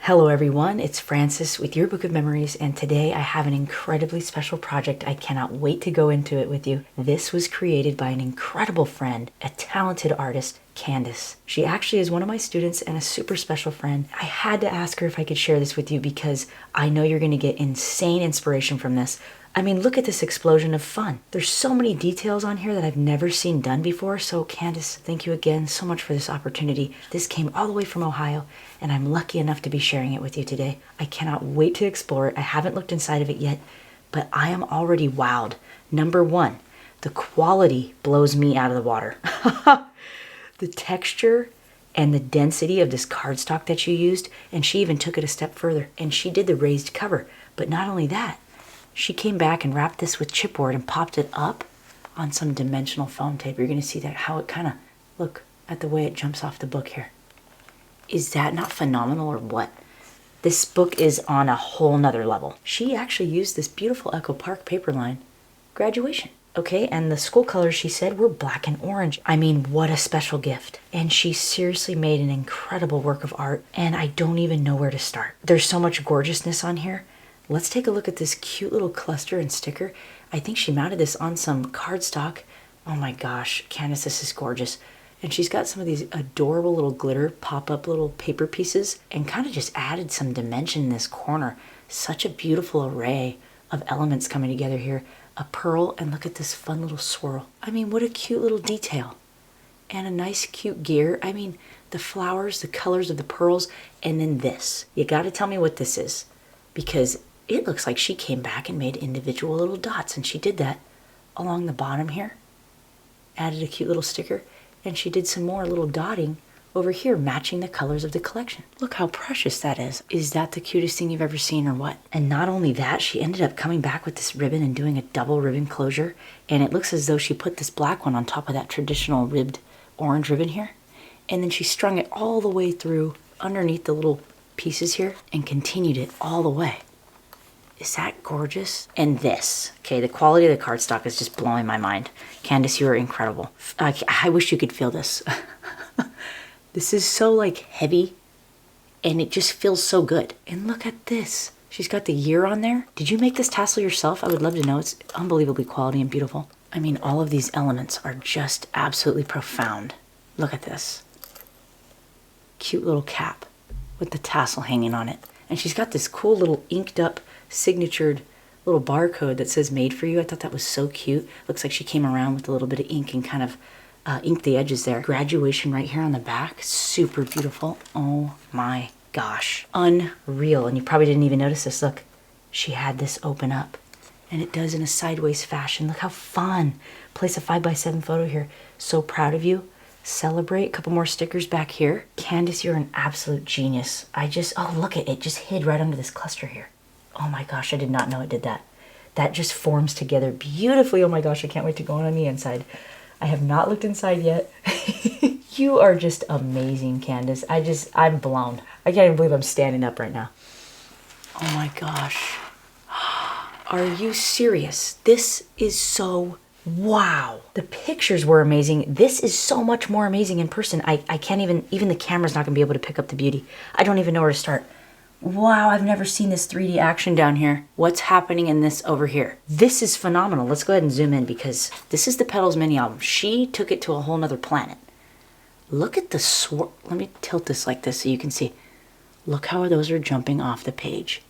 Hello everyone, it's Francis with Your Book of Memories, and today I have an incredibly special project. I cannot wait to go into it with you. This was created by an incredible friend, a talented artist, Candice. She actually is one of my students and a super special friend. I had to ask her if I could share this with you because I know you're going to get insane inspiration from this. I mean, look at this explosion of fun. There's so many details on here that I've never seen done before. So Candice, thank you again so much for this opportunity. This came all the way from Ohio, and I'm lucky enough to be sharing it with you today. I cannot wait to explore it. I haven't looked inside of it yet, but I am already wowed. Number one, the quality blows me out of the water. The texture and the density of this cardstock that you used, and she even took it a step further, and she did the raised cover. But not only that, she came back and wrapped this with chipboard and popped it up on some dimensional foam tape. You're going to see that how it kind of, look at the way it jumps off the book here. Is that not phenomenal or what? This book is on a whole nother level. She actually used this beautiful Echo Park paper line graduation. Okay, and the school colors, she said, were black and orange. I mean, what a special gift. And she seriously made an incredible work of art, and I don't even know where to start. There's so much gorgeousness on here. Let's take a look at this cute little cluster and sticker. I think she mounted this on some cardstock. Oh my gosh, Candice, this is gorgeous. And she's got some of these adorable little glitter pop-up little paper pieces and kind of just added some dimension in this corner. Such a beautiful array of elements coming together here. A pearl, and look at this fun little swirl. I mean, what a cute little detail. And a nice cute gear. I mean, the flowers, the colors of the pearls, and then this. You gotta tell me what this is, because it looks like she came back and made individual little dots, and she did that along the bottom here. Added a cute little sticker, and she did some more little dotting over here, matching the colors of the collection. Look how precious that is. Is that the cutest thing you've ever seen or what? And not only that, she ended up coming back with this ribbon and doing a double ribbon closure, and it looks as though she put this black one on top of that traditional ribbed orange ribbon here, and then she strung it all the way through underneath the little pieces here and continued it all the way. Is that gorgeous? And this, okay, the quality of the cardstock is just blowing my mind. Candice, you are incredible. I wish you could feel this. This is so like heavy, and it just feels so good. And look at this. She's got the year on there. Did you make this tassel yourself? I would love to know. It's unbelievably quality and beautiful. I mean, all of these elements are just absolutely profound. Look at this. Cute little cap with the tassel hanging on it. And she's got this cool little inked up, signatured little barcode that says made for you. I thought that was so cute. Looks like she came around with a little bit of ink and kind of inked the edges there. Graduation right here on the back. Super beautiful. Oh my gosh. Unreal. And you probably didn't even notice this. Look, she had this open up. And it does in a sideways fashion. Look how fun. Place a 5x7 photo here. So proud of you. Celebrate. A couple more stickers back here. Candice, you're an absolute genius. Oh, look at it. Just hid right under this cluster here. Oh my gosh, I did not know it did that. That just forms together beautifully. Oh my gosh, I can't wait to go on the inside. I have not looked inside yet. You are just amazing, Candice. I'm blown. I can't even believe I'm standing up right now. Oh my gosh. Are you serious? This is so wow. The pictures were amazing. This is so much more amazing in person. I can't even the camera's not gonna be able to pick up the beauty. I don't even know where to start. Wow, I've never seen this 3D action down here. What's happening in this over here? This is phenomenal. Let's go ahead and zoom in because this is the Petals Mini Album. She took it to a whole nother planet. Look at the swirl. Let me tilt this like this so you can see. Look how those are jumping off the page.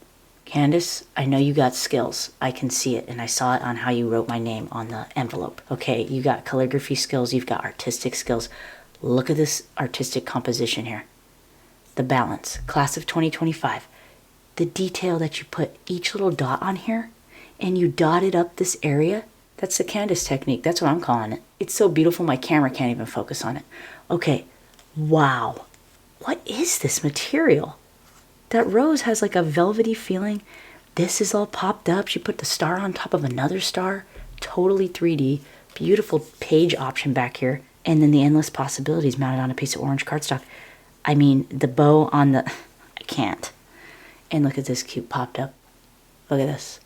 Candice, I know you got skills. I can see it, and I saw it on how you wrote my name on the envelope. Okay, you got calligraphy skills. You've got artistic skills. Look at this artistic composition here. The balance, class of 2025. The detail that you put each little dot on here, and you dotted up this area. That's the Candice technique. That's what I'm calling it. It's so beautiful my camera can't even focus on it. Okay, wow. What is this material? That rose has like a velvety feeling. This is all popped up. She put the star on top of another star. Totally 3D. Beautiful page option back here. And then the endless possibilities mounted on a piece of orange cardstock. I mean, the bow on the... I can't. And look at this cute popped up. Look at this.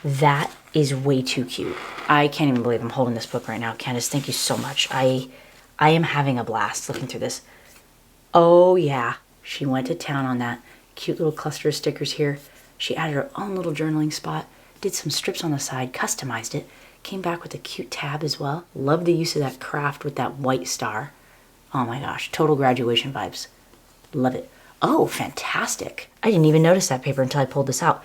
That is way too cute. I can't even believe I'm holding this book right now. Candice, thank you so much. I am having a blast looking through this. Oh, yeah. She went to town on that. Cute little cluster of stickers here. She added her own little journaling spot, did some strips on the side, customized it, came back with a cute tab as well. Love the use of that craft with that white star. Oh my gosh, total graduation vibes. Love it. Oh, fantastic. I didn't even notice that paper until I pulled this out.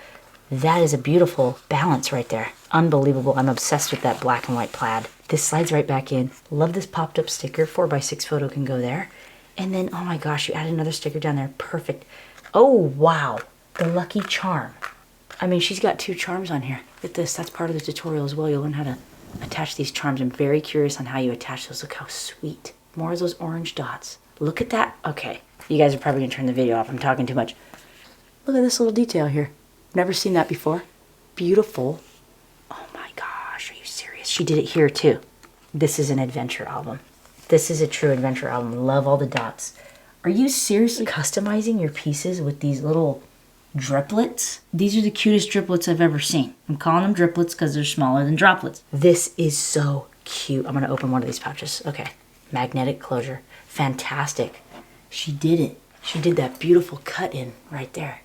That is a beautiful balance right there. Unbelievable. I'm obsessed with that black and white plaid. This slides right back in. Love this popped up sticker. 4x6 photo can go there. And then, oh my gosh, you added another sticker down there. Perfect. Oh, wow. The lucky charm. I mean, she's got 2 charms on here. Get this. That's part of the tutorial as well. You'll learn how to attach these charms. I'm very curious on how you attach those. Look how sweet. More of those orange dots. Look at that. Okay. You guys are probably going to turn the video off. I'm talking too much. Look at this little detail here. Never seen that before. Beautiful. Oh my gosh, are you serious? She did it here too. This is an adventure album. This is a true adventure album. Love all the dots. Are you seriously customizing your pieces with these little driplets? These are the cutest driplets I've ever seen. I'm calling them driplets because they're smaller than droplets. This is so cute. I'm going to open one of these pouches. Okay. Magnetic closure. Fantastic. She did it. She did that beautiful cut in right there.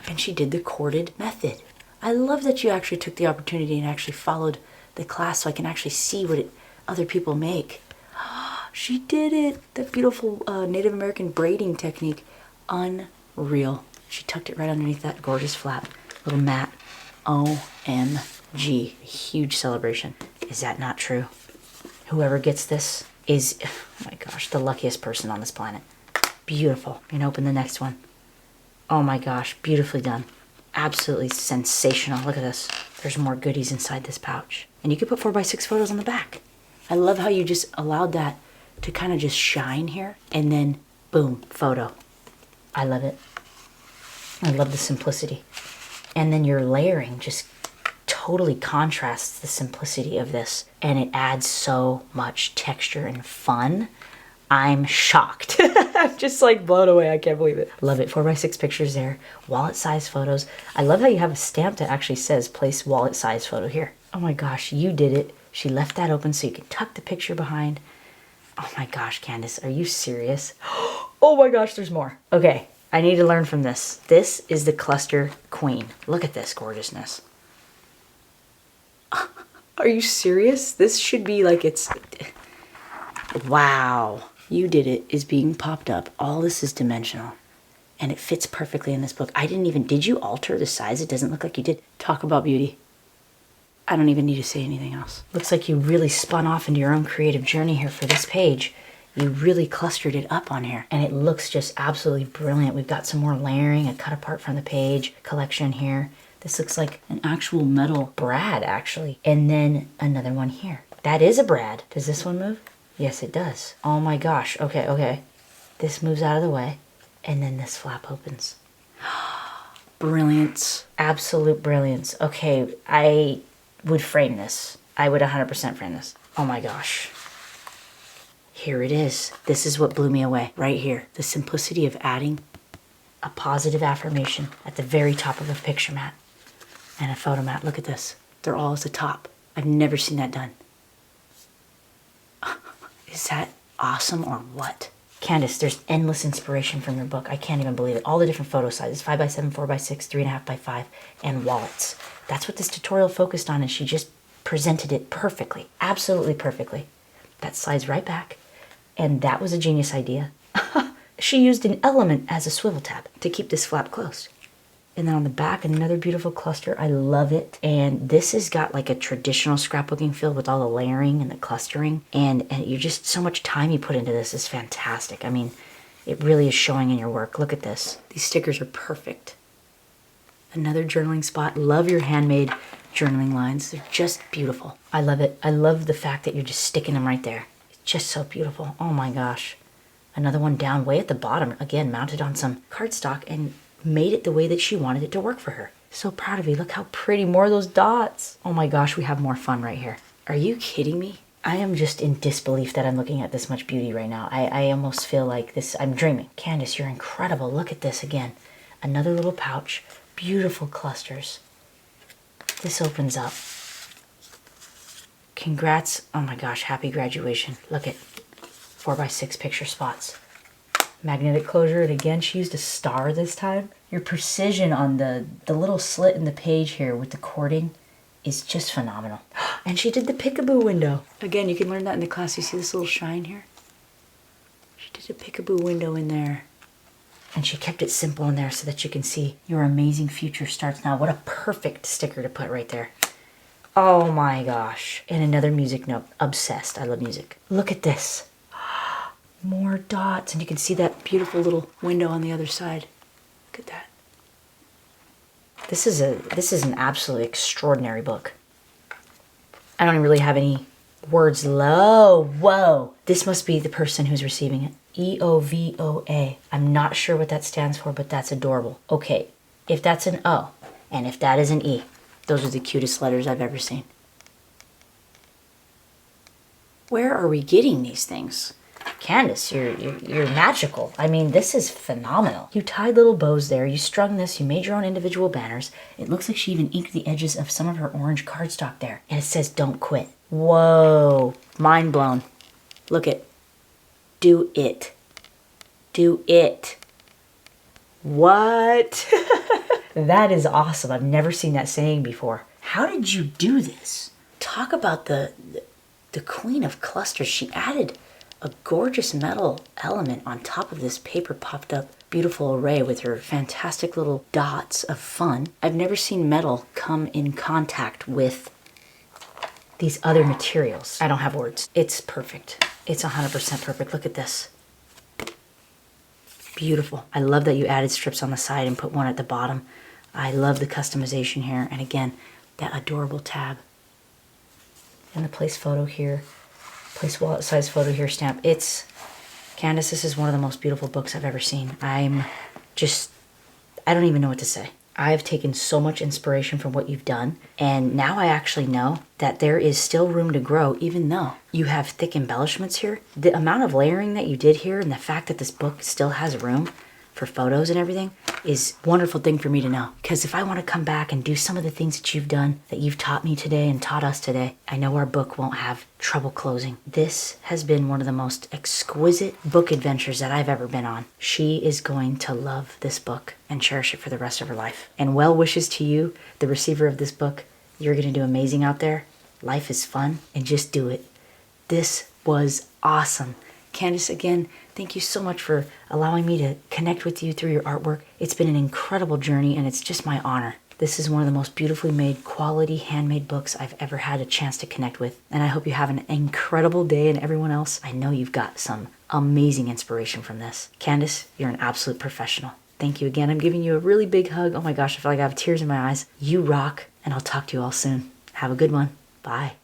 And she did the corded method. I love that you actually took the opportunity and actually followed the class so I can actually see what other people make. She did it. That beautiful Native American braiding technique. Unreal. She tucked it right underneath that gorgeous flap. Little mat. OMG. Huge celebration. Is that not true? Whoever gets this is, oh my gosh, the luckiest person on this planet. Beautiful. You can open the next one. Oh my gosh, beautifully done. Absolutely sensational. Look at this. There's more goodies inside this pouch. And you could put 4x6 photos on the back. I love how you just allowed that to kind of just shine here. And then, boom, photo. I love it. I love the simplicity. And then your layering just totally contrasts the simplicity of this. And it adds so much texture and fun. I'm shocked. I'm just like blown away. I can't believe it. Love it. 4x6 pictures there. Wallet size photos. I love how you have a stamp that actually says place wallet size photo here. Oh my gosh, you did it. She left that open so you can tuck the picture behind. Oh my gosh, Candice, are you serious? Oh my gosh, there's more. Okay, I need to learn from this. This is the cluster queen. Look at this gorgeousness. Are you serious? This should be like it's... Wow. You did it is being popped up. All this is dimensional. And it fits perfectly in this book. Did you alter the size? It doesn't look like you did. Talk about beauty. I don't even need to say anything else. Looks like you really spun off into your own creative journey here for this page. You really clustered it up on here. And it looks just absolutely brilliant. We've got some more layering, a cut apart from the page collection here. This looks like an actual metal brad, actually. And then another one here. That is a brad. Does this one move? Yes, it does. Oh my gosh. Okay, okay. This moves out of the way. And then this flap opens. Brilliance. Absolute brilliance. Okay, I would frame this. I would 100% frame this. Oh my gosh. Here it is. This is what blew me away. Right here. The simplicity of adding a positive affirmation at the very top of a picture mat. And a photo mat. Look at this. They're all at the top. I've never seen that done. Is that awesome or what? Candice, there's endless inspiration from your book. I can't even believe it. All the different photo sizes, 5x7, 4x6, 3.5x5, and wallets. That's what this tutorial focused on, and she just presented it perfectly. Absolutely perfectly. That slides right back, and that was a genius idea. She used an element as a swivel tab to keep this flap closed. And then on the back, another beautiful cluster. I love it. And this has got like a traditional scrapbooking feel with all the layering and the clustering. And you just, so much time you put into this is fantastic. I mean, it really is showing in your work. Look at this. These stickers are perfect. Another journaling spot. Love your handmade journaling lines. They're just beautiful. I love it. I love the fact that you're just sticking them right there. It's just so beautiful. Oh my gosh. Another one down way at the bottom. Again, mounted on some cardstock and made it the way that she wanted it to work for her. So proud of you. Look how pretty. More of those dots. Oh my gosh, we have more fun right here. Are you kidding me? I am just in disbelief that I'm looking at this much beauty right now. I almost feel like this, I'm dreaming. Candice, you're incredible. Look at this again. Another little pouch. Beautiful clusters. This opens up. Congrats. Oh my gosh, happy graduation. Look at 4x6 picture spots. magnetic closure, and again, she used a star this time. Your precision on the little slit in the page here with the cording is just phenomenal. And she did the Peekaboo window. Again, you can learn that in the class. You see this little shine here? She did a Peekaboo window in there. And she kept it simple in there so that you can see your amazing future starts now. What a perfect sticker to put right there. Oh my gosh. And another music note. Obsessed. I love music. Look at this. More dots. And you can see that beautiful little window on the other side. Look at that. This is an absolutely extraordinary book. I don't really have any words. Whoa. This must be the person who's receiving it. EOVOA. I'm not sure what that stands for, but that's adorable. Okay, if that's an O, and if that is an E, those are the cutest letters I've ever seen. Where are we getting these things? Candice, you're magical. I mean, this is phenomenal. You tied little bows there, you strung this, you made your own individual banners. It looks like she even inked the edges of some of her orange cardstock there. And it says, don't quit. Whoa, mind blown. Look at, do it. Do it. What? That is awesome. I've never seen that saying before. How did you do this? Talk about the queen of clusters. She added a gorgeous metal element on top of this paper popped up beautiful array with her fantastic little dots of fun. I've never seen metal come in contact with these other materials. I don't have words. It's perfect. It's 100% perfect. Look at this. Beautiful. I love that you added strips on the side and put one at the bottom. I love the customization here. And again, that adorable tab. And the place photo here. Place wallet size photo here stamp. It's, Candice, this is one of the most beautiful books I've ever seen. I don't even know what to say. I've taken so much inspiration from what you've done, and now I actually know that there is still room to grow even though you have thick embellishments here. The amount of layering that you did here and the fact that this book still has room for photos and everything is a wonderful thing for me to know. Because if I want to come back and do some of the things that you've done, that you've taught me today and taught us today, I know our book won't have trouble closing. This has been one of the most exquisite book adventures that I've ever been on. She is going to love this book and cherish it for the rest of her life. And well wishes to you, the receiver of this book. You're going to do amazing out there. Life is fun, and just do it. This was awesome. Candice, again, thank you so much for allowing me to connect with you through your artwork. It's been an incredible journey, and it's just my honor. This is one of the most beautifully made, quality, handmade books I've ever had a chance to connect with. And I hope you have an incredible day, and everyone else, I know you've got some amazing inspiration from this. Candice, you're an absolute professional. Thank you again. I'm giving you a really big hug. Oh my gosh, I feel like I have tears in my eyes. You rock, and I'll talk to you all soon. Have a good one. Bye.